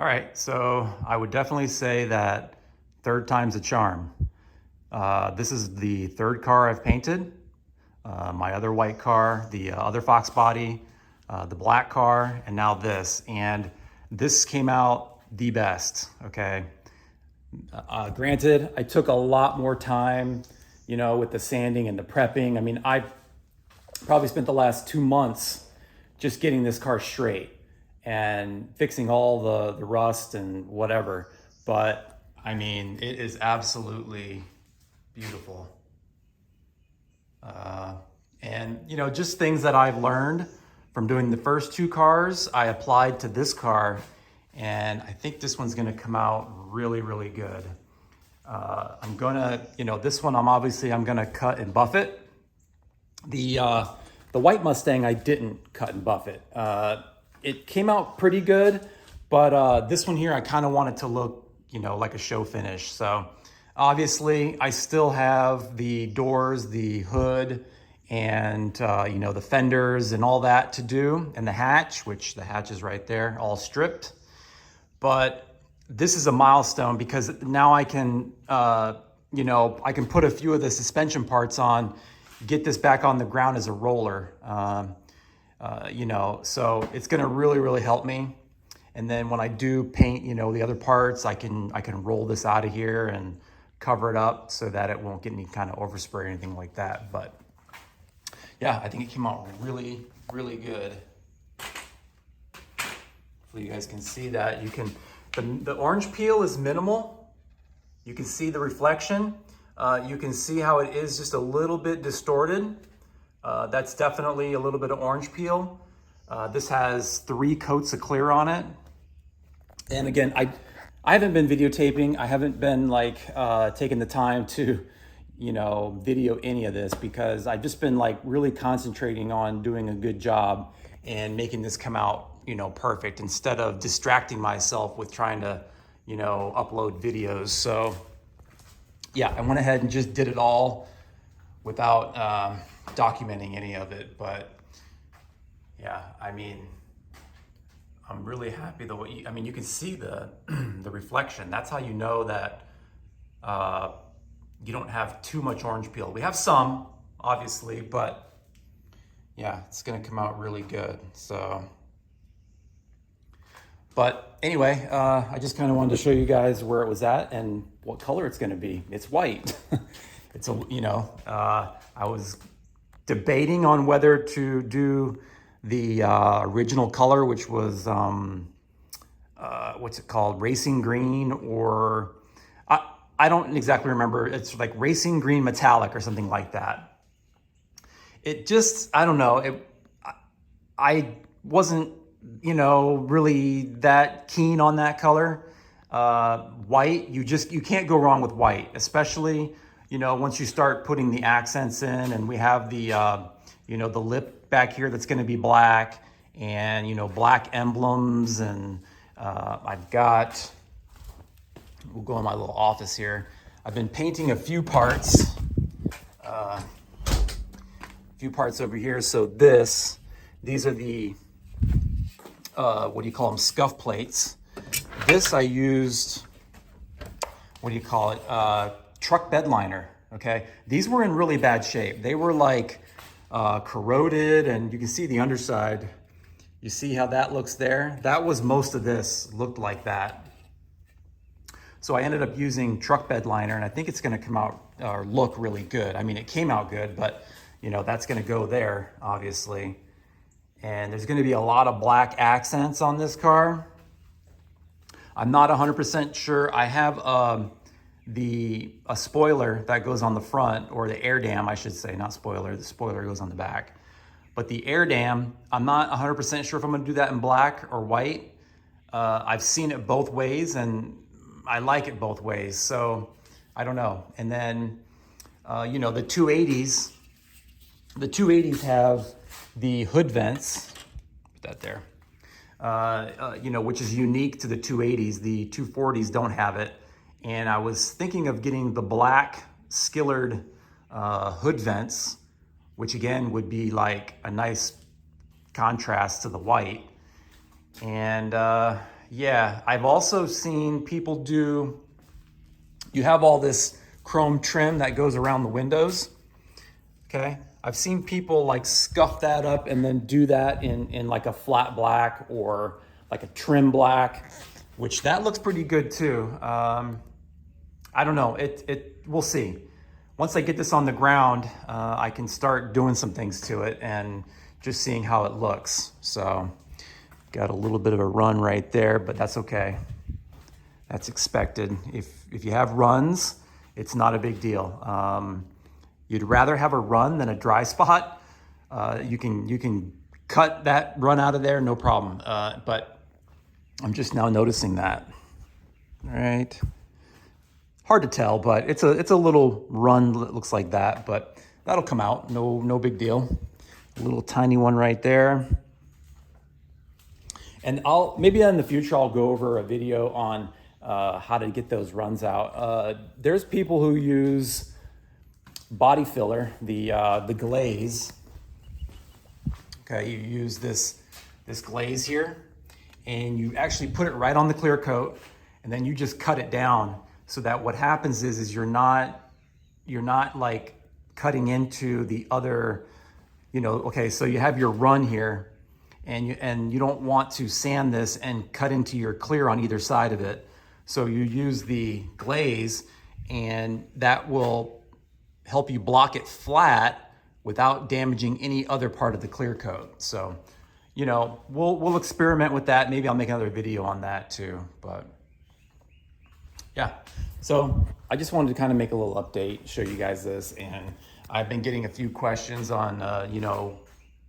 All right, so I would definitely say that third time's a charm. This is the third car I've painted. My other white car, the other Fox body, the black car, and now this. And this came out the best, okay? Granted, I took a lot more time, with the sanding and the prepping. I mean, I probably spent the last 2 months just getting this car straight and fixing all the rust and whatever. But I mean, it is absolutely beautiful. And just things that I've learned from doing the first two cars, I applied to this car, and I think this one's gonna come out really, really good. I'm gonna, this one I'm gonna cut and buff it. The white Mustang, I didn't cut and buff it. It came out pretty good, but this one here, I kind of want it to look, like a show finish. So obviously I still have the doors, the hood, and the fenders and all that to do, and the hatch, which the hatch is right there, all stripped. But this is a milestone because now I can, I can put a few of the suspension parts on, get this back on the ground as a roller. So it's gonna really, really help me. And then when I do paint, the other parts, I can roll this out of here and cover it up so that it won't get any kind of overspray or anything like that. But yeah, I think it came out really, really good. Hopefully you guys can see that. The orange peel is minimal. You can see the reflection. You can see how it is just a little bit distorted. That's definitely a little bit of orange peel. This has 3 coats of clear on it. And again, I haven't been videotaping. I haven't been taking the time to, video any of this because I've just been really concentrating on doing a good job and making this come out, perfect, instead of distracting myself with trying to, upload videos. So yeah, I went ahead and just did it all without documenting any of it. But yeah, I mean, I'm really happy you can see the the reflection. That's how you know that you don't have too much orange peel. We have some, obviously, but yeah, it's gonna come out really good. So, but anyway, I just kind of wanted to show you guys where it was at and what color it's gonna be. It's white. It's I was debating on whether to do the original color, which was what's it called, racing green, or I don't exactly remember. It's like racing green metallic or something like that. It just, I don't know. I wasn't, really that keen on that color. White, you can't go wrong with white, especially, once you start putting the accents in, and we have the, the lip back here that's going to be black, and, black emblems. And we'll go in my little office here. I've been painting a few parts over here. So these are the, what do you call them? Scuff plates. This I used, truck bed liner. Okay. These were in really bad shape. They were corroded, and you can see the underside. You see how that looks there? That was most of this looked like that. So I ended up using truck bed liner, and I think it's gonna come out or look really good. I mean, it came out good, but that's gonna go there, obviously. And there's gonna be a lot of black accents on this car. I'm not 100% sure. I have a spoiler that goes on the front, or the air dam, I should say, not spoiler. The spoiler goes on the back. But the air dam, I'm not 100% sure if I'm gonna do that in black or white. I've seen it both ways, and I like it both ways, so I don't know. And then, the 280s, have the hood vents, put that there, which is unique to the 280s. The 240s don't have it. And I was thinking of getting the black skillered hood vents, which again would be like a nice contrast to the white. And yeah, I've also seen people do, you have all this chrome trim that goes around the windows, okay? I've seen people like scuff that up and then do that in like a flat black or like a trim black, which that looks pretty good too. I don't know, we'll see. Once I get this on the ground, I can start doing some things to it and just seeing how it looks. So got a little bit of a run right there, but that's okay. That's expected. If you have runs, it's not a big deal. You'd rather have a run than a dry spot. You can cut that run out of there, no problem. But I'm just now noticing that. All right. Hard to tell, but it's a little run that looks like that, but that'll come out. No big deal. A little tiny one right there. And maybe in the future I'll go over a video on how to get those runs out. There's people who use body filler, the glaze. Okay, you use this glaze here, and you actually put it right on the clear coat, and then you just cut it down so that what happens is you're not like cutting into the other, okay, so you have your run here, and you don't want to sand this and cut into your clear on either side of it. So you use the glaze, and that will help you block it flat without damaging any other part of the clear coat. So, we'll experiment with that. Maybe I'll make another video on that too, but yeah. So I just wanted to kind of make a little update, show you guys this, and I've been getting a few questions on,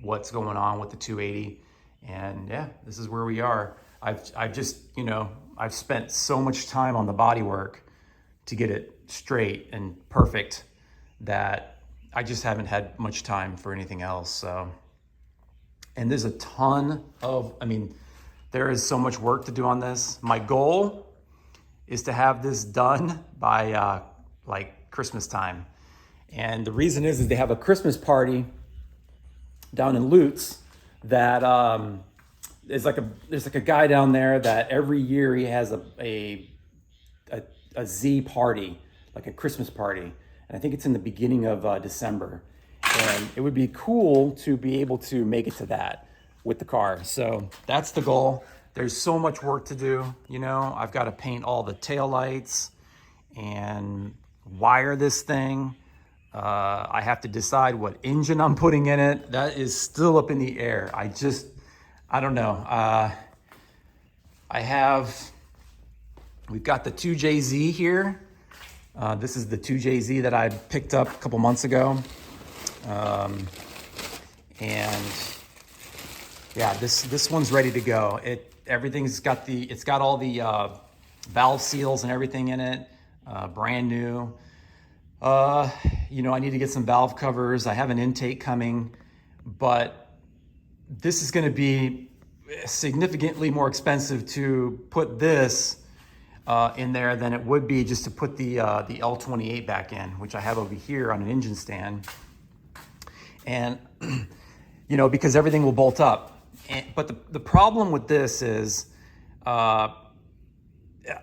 what's going on with the 280, and yeah, this is where we are. I've just, I've spent so much time on the body work to get it straight and perfect that I just haven't had much time for anything else. So, and there's a ton of, there is so much work to do on this. My goal is to have this done by like Christmas time. And the reason is they have a Christmas party down in Lutz that there's like a guy down there that every year he has a Z party, like a Christmas party. And I think it's in the beginning of December. And it would be cool to be able to make it to that with the car. So that's the goal. There's so much work to do. I've got to paint all the taillights and wire this thing. I have to decide what engine I'm putting in it. That is still up in the air. I don't know. We've got the 2JZ here. This is the 2JZ that I picked up a couple months ago. And yeah, this one's ready to go. It's got all the valve seals and everything in it, brand new. I need to get some valve covers. I have an intake coming, but this is going to be significantly more expensive to put this in there than it would be just to put the L28 back in, which I have over here on an engine stand. And, because everything will bolt up. But the problem with this is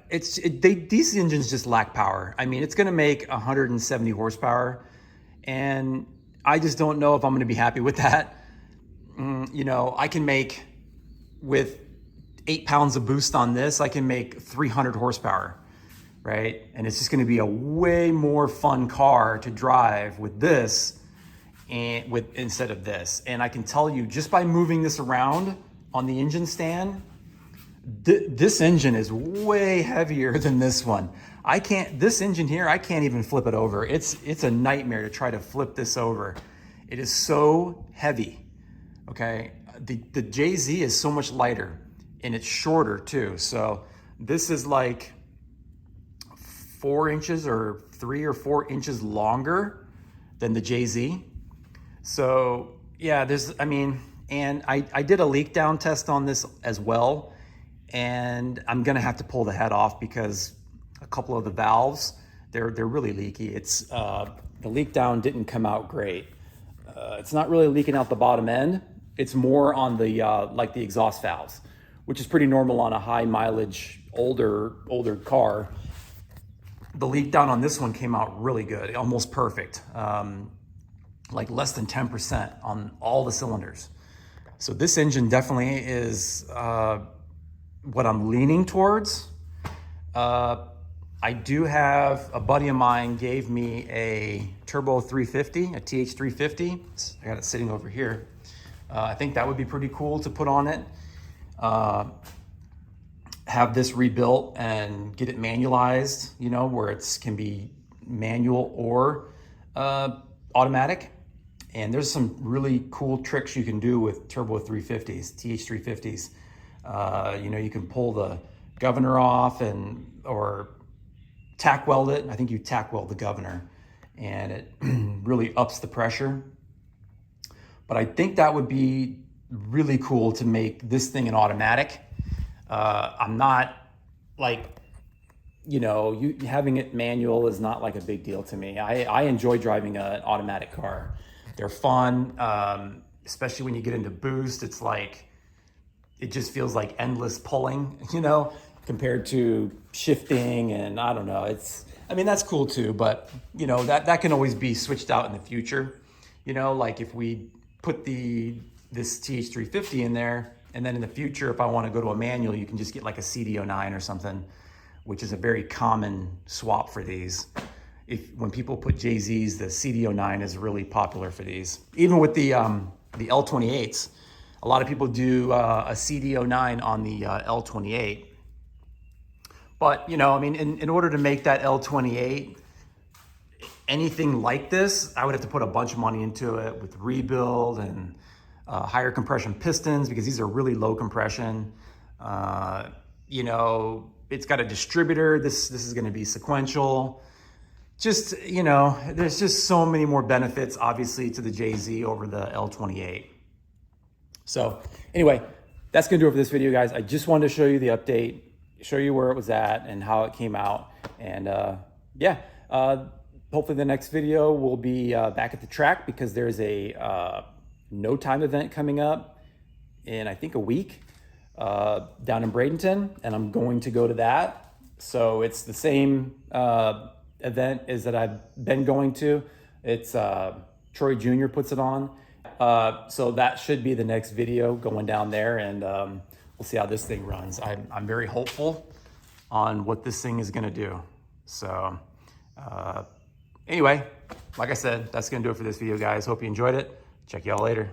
these engines just lack power. It's going to make 170 horsepower, and I just don't know if I'm going to be happy with that. I can make, with 8 pounds of boost on this, I can make 300 horsepower, right? And it's just going to be a way more fun car to drive with this instead of this. And I can tell you, just by moving this around on the engine stand, this engine is way heavier than this one. This engine here, I can't even flip it over. It's a nightmare to try to flip this over. It is so heavy, okay? The JZ is so much lighter, and it's shorter too. So this is like 4 inches or 3 or 4 inches longer than the JZ. So yeah, and I did a leak down test on this as well, and I'm gonna have to pull the head off because a couple of the valves, they're really leaky. It's the leak down didn't come out great. It's not really leaking out the bottom end. It's more on the like the exhaust valves, which is pretty normal on a high mileage, older car. The leak down on this one came out really good, almost perfect. Like less than 10% on all the cylinders. So this engine definitely is what I'm leaning towards. I do have, a buddy of mine gave me a turbo 350, a TH 350. I got it sitting over here. I think that would be pretty cool to put on it. Have this rebuilt and get it manualized, you know, where it can be manual or automatic. And there's some really cool tricks you can do with turbo 350s, TH 350s. You know, you can pull the governor off or tack weld it. I think you tack weld the governor and it really ups the pressure. But I think that would be really cool to make this thing an automatic. I'm not like, you know, having it manual is not like a big deal to me. I enjoy driving an automatic car. They're fun, especially when you get into boost. It's like, it just feels like endless pulling, you know, compared to shifting, and I don't know. I mean, that's cool too, but you know, that can always be switched out in the future. You know, like if we put this TH350 in there, and then in the future, if I want to go to a manual, you can just get like a CD09 or something, which is a very common swap for these. When people put JZs, the CD09 is really popular for these. Even with the L28s, a lot of people do a CD09 on the L28. But, you know, I mean, in order to make that L28 anything like this, I would have to put a bunch of money into it with rebuild and higher compression pistons, because these are really low compression. You know, it's got a distributor. This is going to be sequential. Just, you know, there's just so many more benefits, obviously, to the JZ over the L28. So anyway, that's going to do it for this video, guys. I just wanted to show you the update, show you where it was at and how it came out. And yeah, hopefully the next video will be back at the track, because there's a no time event coming up in, I think, a week down in Bradenton, and I'm going to go to that. So it's the same event as that I've been going to. It's Troy Jr. puts it on. So that should be the next video, going down there, and we'll see how this thing runs. I'm very hopeful on what this thing is gonna do. So anyway, like I said, that's gonna do it for this video, guys. Hope you enjoyed it. Check y'all later.